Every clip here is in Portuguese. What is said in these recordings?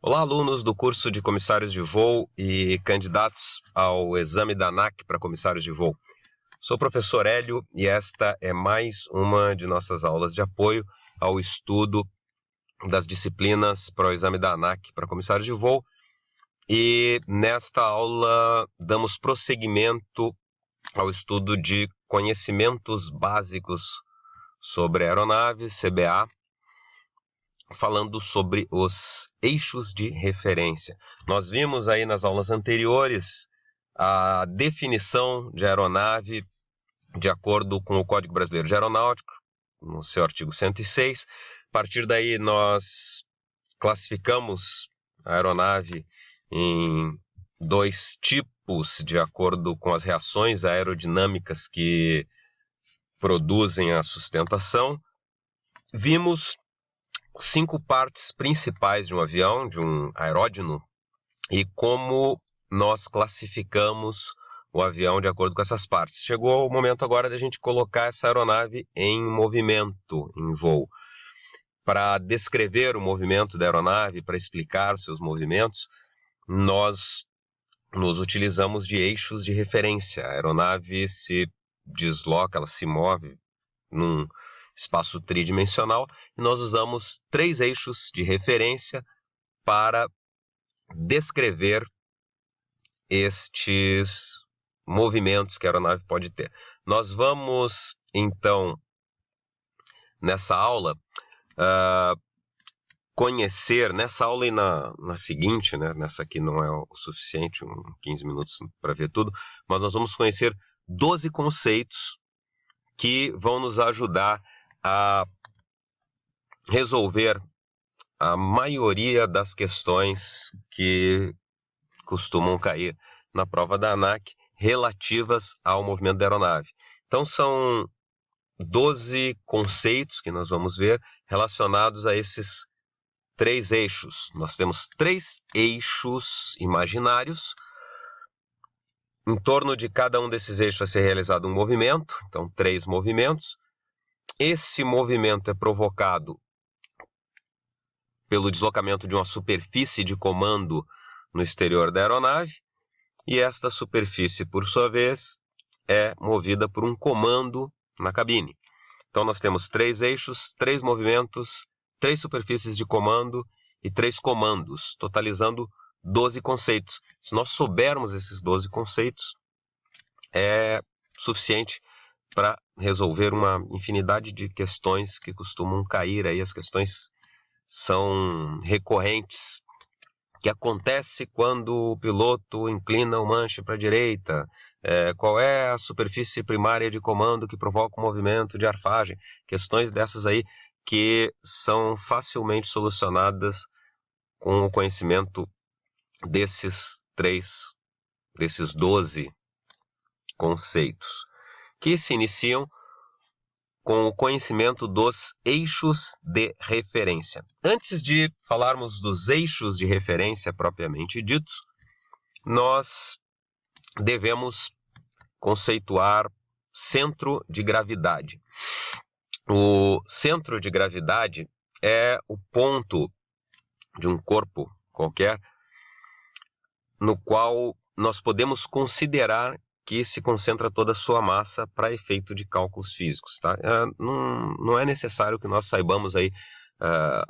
Olá, alunos do curso de comissários de voo e candidatos ao exame da ANAC para comissários de voo. Sou o professor Hélio e esta é mais uma de nossas aulas de apoio ao estudo das disciplinas para o exame da ANAC para comissários de voo. E nesta aula damos prosseguimento ao estudo de conhecimentos básicos sobre aeronaves, CBA, falando sobre os eixos de referência. Nós vimos aí nas aulas anteriores a definição de aeronave de acordo com o Código Brasileiro de Aeronáutica, no seu artigo 106. A partir daí nós classificamos a aeronave em dois tipos de acordo com as reações aerodinâmicas que produzem a sustentação. Vimos 5 partes principais de um avião, de um aeródino, e como nós classificamos o avião de acordo com essas partes. Chegou o momento agora de a gente colocar essa aeronave em movimento, em voo. Para descrever o movimento da aeronave, para explicar os seus movimentos, nós nos utilizamos de eixos de referência. A aeronave se desloca, ela se move num espaço tridimensional, e nós usamos 3 eixos de referência para descrever estes movimentos que a aeronave pode ter. Nós vamos, então, nessa aula, conhecer, nessa aula e na seguinte, né, nessa aqui não é o suficiente, 15 minutos para ver tudo, mas nós vamos conhecer 12 conceitos que vão nos ajudar a resolver a maioria das questões que costumam cair na prova da ANAC relativas ao movimento da aeronave. Então são 12 conceitos que nós vamos ver relacionados a esses 3 eixos. Nós temos 3 eixos imaginários. Em torno de cada um desses eixos vai ser realizado um movimento, então 3 movimentos. Esse movimento é provocado pelo deslocamento de uma superfície de comando no exterior da aeronave, e esta superfície, por sua vez, é movida por um comando na cabine. Então nós temos 3 eixos, 3 movimentos, 3 superfícies de comando e 3 comandos, totalizando 12 conceitos. Se nós soubermos esses 12 conceitos, é suficiente para resolver uma infinidade de questões que costumam cair aí. As questões são recorrentes, que acontece quando o piloto inclina o manche para a direita, qual é a superfície primária de comando que provoca o movimento de arfagem, questões dessas aí que são facilmente solucionadas com o conhecimento desses 12 conceitos, que se iniciam com o conhecimento dos eixos de referência. Antes de falarmos dos eixos de referência propriamente ditos, nós devemos conceituar centro de gravidade. O centro de gravidade é o ponto de um corpo qualquer no qual nós podemos considerar que se concentra toda a sua massa para efeito de cálculos físicos. Tá? Não é necessário que nós saibamos aí,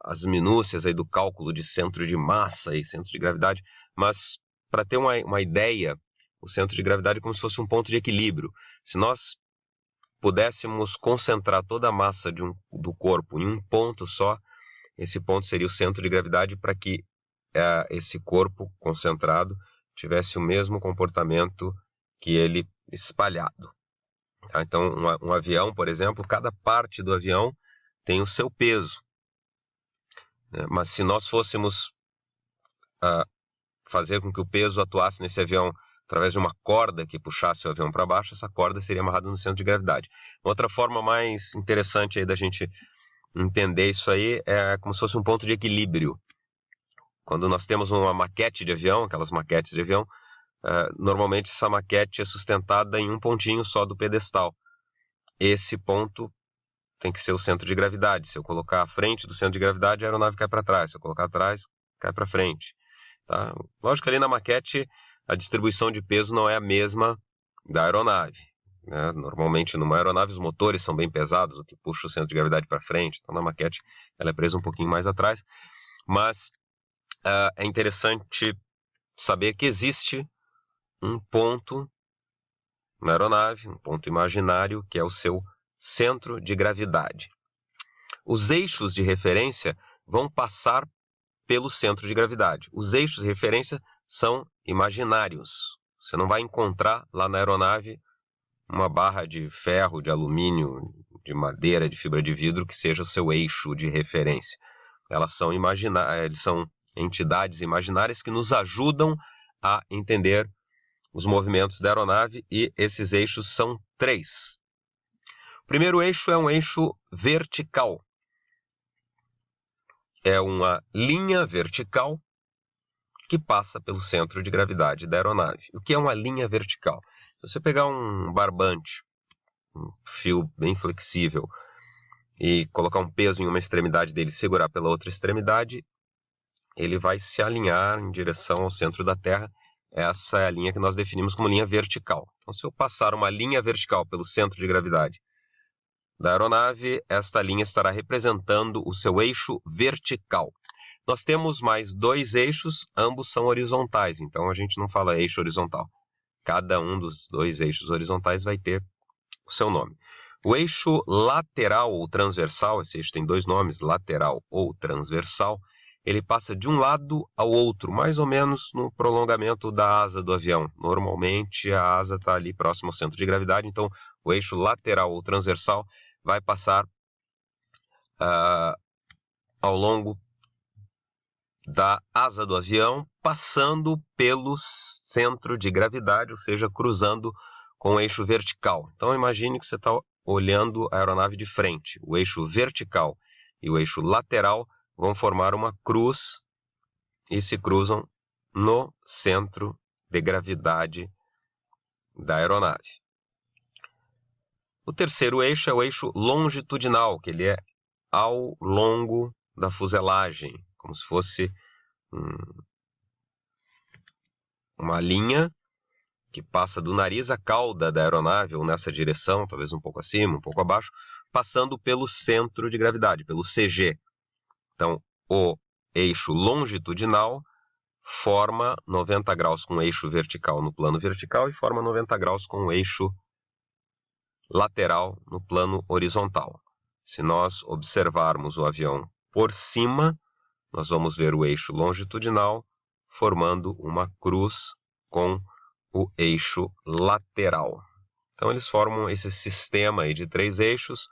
as minúcias aí do cálculo de centro de massa e centro de gravidade, mas para ter uma ideia, o centro de gravidade é como se fosse um ponto de equilíbrio. Se nós pudéssemos concentrar toda a massa do corpo em um ponto só, esse ponto seria o centro de gravidade, para que esse corpo concentrado tivesse o mesmo comportamento que ele espalhado. Tá? Então, um avião, por exemplo, cada parte do avião tem o seu peso. Mas se nós fôssemos fazer com que o peso atuasse nesse avião através de uma corda que puxasse o avião para baixo, essa corda seria amarrada no centro de gravidade. Outra forma mais interessante aí da gente entender isso aí é como se fosse um ponto de equilíbrio. Quando nós temos uma maquete de avião, aquelas maquetes de avião, normalmente essa maquete é sustentada em um pontinho só do pedestal. Esse ponto tem que ser o centro de gravidade. Se eu colocar à frente do centro de gravidade, a aeronave cai para trás. Se eu colocar atrás, cai para frente. Tá? Lógico que ali na maquete a distribuição de peso não é a mesma da aeronave. Né? Normalmente numa aeronave os motores são bem pesados, o que puxa o centro de gravidade para frente. Então na maquete ela é presa um pouquinho mais atrás. Mas é interessante saber que existe um ponto na aeronave, um ponto imaginário, que é o seu centro de gravidade. Os eixos de referência vão passar pelo centro de gravidade. Os eixos de referência são imaginários. Você não vai encontrar lá na aeronave uma barra de ferro, de alumínio, de madeira, de fibra de vidro que seja o seu eixo de referência. Elas são entidades imaginárias que nos ajudam a entender os movimentos da aeronave, e esses eixos são 3. O primeiro eixo é um eixo vertical. É uma linha vertical que passa pelo centro de gravidade da aeronave. O que é uma linha vertical? Se você pegar um barbante, um fio bem flexível, e colocar um peso em uma extremidade dele e segurar pela outra extremidade, ele vai se alinhar em direção ao centro da Terra. Essa é a linha que nós definimos como linha vertical. Então, se eu passar uma linha vertical pelo centro de gravidade da aeronave, esta linha estará representando o seu eixo vertical. Nós temos mais 2 eixos, ambos são horizontais, então a gente não fala eixo horizontal. Cada um dos 2 eixos horizontais vai ter o seu nome. O eixo lateral ou transversal, esse eixo tem 2 nomes, lateral ou transversal, ele passa de um lado ao outro, mais ou menos no prolongamento da asa do avião. Normalmente a asa está ali próximo ao centro de gravidade, então o eixo lateral ou transversal vai passar ao longo da asa do avião, passando pelo centro de gravidade, ou seja, cruzando com o eixo vertical. Então imagine que você está olhando a aeronave de frente. O eixo vertical e o eixo lateral vão formar uma cruz e se cruzam no centro de gravidade da aeronave. O terceiro eixo é o eixo longitudinal, que ele é ao longo da fuselagem, como se fosse uma linha que passa do nariz à cauda da aeronave, ou nessa direção, talvez um pouco acima, um pouco abaixo, passando pelo centro de gravidade, pelo CG. Então, o eixo longitudinal forma 90 graus com o eixo vertical no plano vertical e forma 90 graus com o eixo lateral no plano horizontal. Se nós observarmos o avião por cima, nós vamos ver o eixo longitudinal formando uma cruz com o eixo lateral. Então eles formam esse sistema aí de 3 eixos,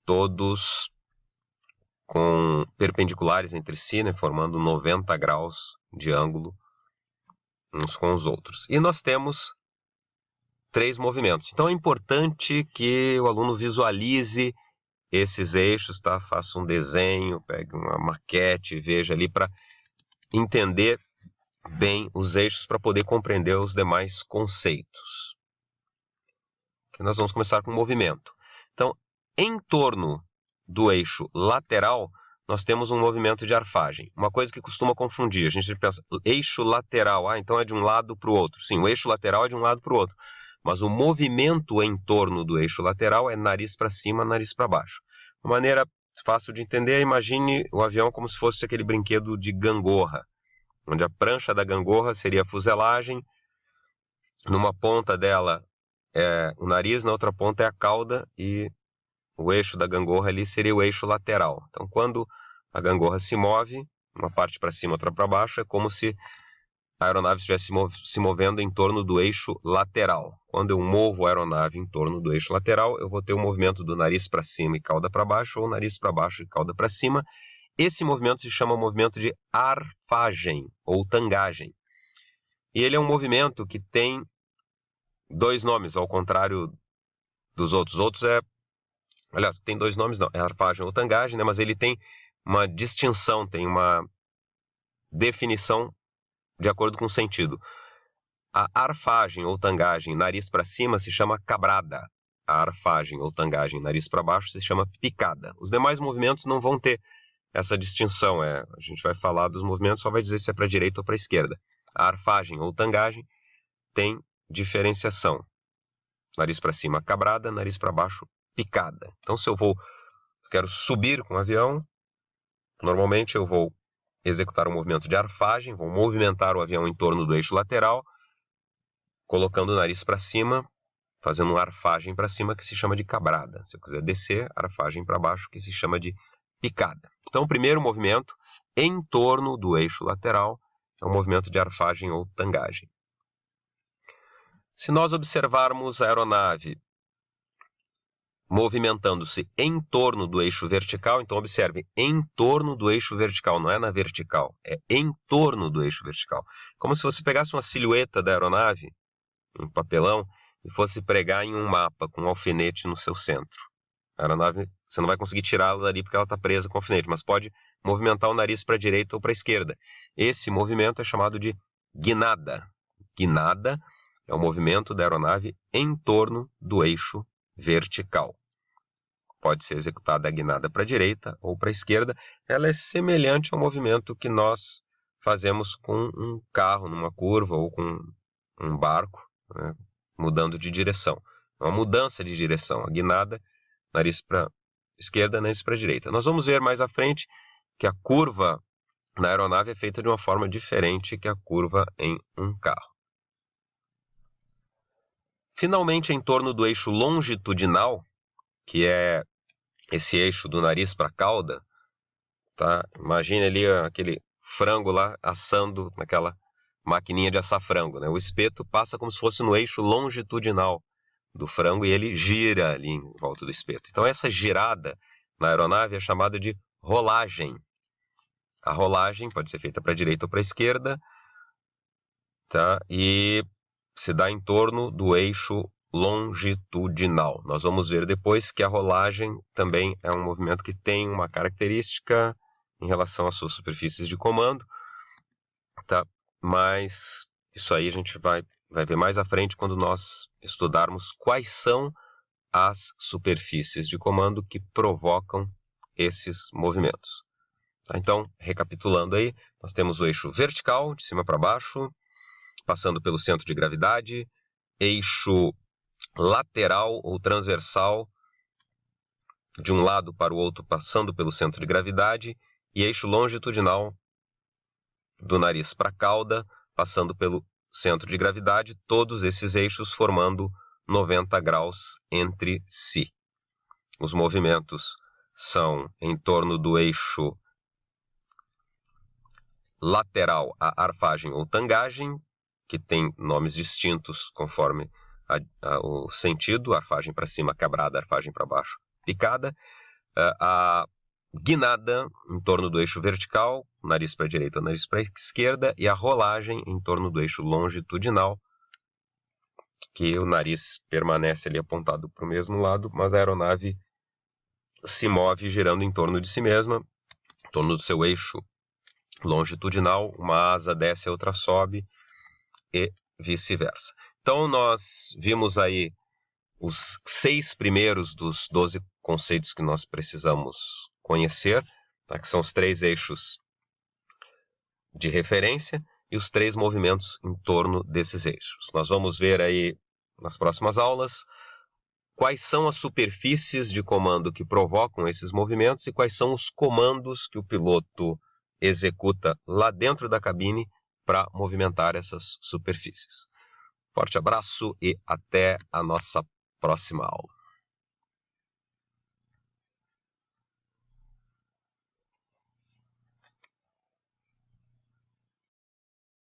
todos com perpendiculares entre si, né, formando 90 graus de ângulo uns com os outros. E nós temos 3 movimentos. Então é importante que o aluno visualize esses eixos, tá? Faça um desenho, pegue uma maquete, veja ali para entender bem os eixos, para poder compreender os demais conceitos. Aqui nós vamos começar com o movimento. Então, em torno do eixo lateral, nós temos um movimento de arfagem. Uma coisa que costuma confundir, a gente pensa, eixo lateral, então é de um lado para o outro. Sim, o eixo lateral é de um lado para o outro. Mas o movimento em torno do eixo lateral é nariz para cima, nariz para baixo. Uma maneira fácil de entender, imagine o avião como se fosse aquele brinquedo de gangorra, onde a prancha da gangorra seria a fuselagem, numa ponta dela é o nariz, na outra ponta é a cauda, e o eixo da gangorra ali seria o eixo lateral. Então, quando a gangorra se move, uma parte para cima, outra para baixo, é como se a aeronave estivesse se movendo em torno do eixo lateral. Quando eu movo a aeronave em torno do eixo lateral, eu vou ter o movimento do nariz para cima e cauda para baixo, ou nariz para baixo e cauda para cima. Esse movimento se chama movimento de arfagem, ou tangagem. E ele é um movimento que tem 2 nomes, ao contrário dos outros. Os outros aliás, tem 2 nomes, não, é arfagem ou tangagem, né? Mas ele tem uma distinção, tem uma definição de acordo com o sentido. A arfagem ou tangagem nariz para cima se chama cabrada. A arfagem ou tangagem nariz para baixo se chama picada. Os demais movimentos não vão ter essa distinção. A gente vai falar dos movimentos, só vai dizer se é para a direita ou para a esquerda. A arfagem ou tangagem tem diferenciação. Nariz para cima, cabrada, nariz para baixo, picada. Então, se eu quero subir com o avião, normalmente eu vou executar um movimento de arfagem, vou movimentar o avião em torno do eixo lateral, colocando o nariz para cima, fazendo uma arfagem para cima que se chama de cabrada. Se eu quiser descer, arfagem para baixo que se chama de picada. Então, o primeiro movimento em torno do eixo lateral é um movimento de arfagem ou tangagem. Se nós observarmos a aeronave movimentando-se em torno do eixo vertical, então observe, em torno do eixo vertical, não é na vertical, é em torno do eixo vertical. Como se você pegasse uma silhueta da aeronave, um papelão, e fosse pregar em um mapa com um alfinete no seu centro. A aeronave, você não vai conseguir tirá-la dali porque ela está presa com o alfinete, mas pode movimentar o nariz para a direita ou para a esquerda. Esse movimento é chamado de guinada. Guinada é o movimento da aeronave em torno do eixo vertical. Pode ser executada a guinada para a direita ou para a esquerda. Ela é semelhante ao movimento que nós fazemos com um carro numa curva ou com um barco, né, mudando de direção. É uma mudança de direção. A guinada, nariz para a esquerda, nariz para a direita. Nós vamos ver mais à frente que a curva na aeronave é feita de uma forma diferente que a curva em um carro. Finalmente, em torno do eixo longitudinal, que é esse eixo do nariz para a cauda, tá? Imagine ali aquele frango lá assando naquela maquininha de assar frango, né? O espeto passa como se fosse no eixo longitudinal do frango e ele gira ali em volta do espeto. Então essa girada na aeronave é chamada de rolagem. A rolagem pode ser feita para a direita ou para a esquerda, tá? E se dá em torno do eixo longitudinal. Nós vamos ver depois que a rolagem também é um movimento que tem uma característica em relação às suas superfícies de comando, tá? Mas isso aí a gente vai ver mais à frente quando nós estudarmos quais são as superfícies de comando que provocam esses movimentos. Tá? Então, recapitulando aí, nós temos o eixo vertical, de cima para baixo, passando pelo centro de gravidade, eixo lateral ou transversal, de um lado para o outro, passando pelo centro de gravidade, e eixo longitudinal, do nariz para a cauda, passando pelo centro de gravidade, todos esses eixos formando 90 graus entre si. Os movimentos são em torno do eixo lateral, a arfagem ou tangagem, que tem nomes distintos conforme o sentido, arfagem para cima, quebrada, arfagem para baixo, picada. A guinada em torno do eixo vertical, nariz para a direita, nariz para a esquerda, e a rolagem em torno do eixo longitudinal, que o nariz permanece ali apontado para o mesmo lado, mas a aeronave se move girando em torno de si mesma, em torno do seu eixo longitudinal, uma asa desce, a outra sobe, e vice-versa. Então nós vimos aí os 6 primeiros dos 12 conceitos que nós precisamos conhecer, tá? Que são os 3 eixos de referência e os 3 movimentos em torno desses eixos. Nós vamos ver aí nas próximas aulas quais são as superfícies de comando que provocam esses movimentos e quais são os comandos que o piloto executa lá dentro da cabine para movimentar essas superfícies. Forte abraço e até a nossa próxima aula.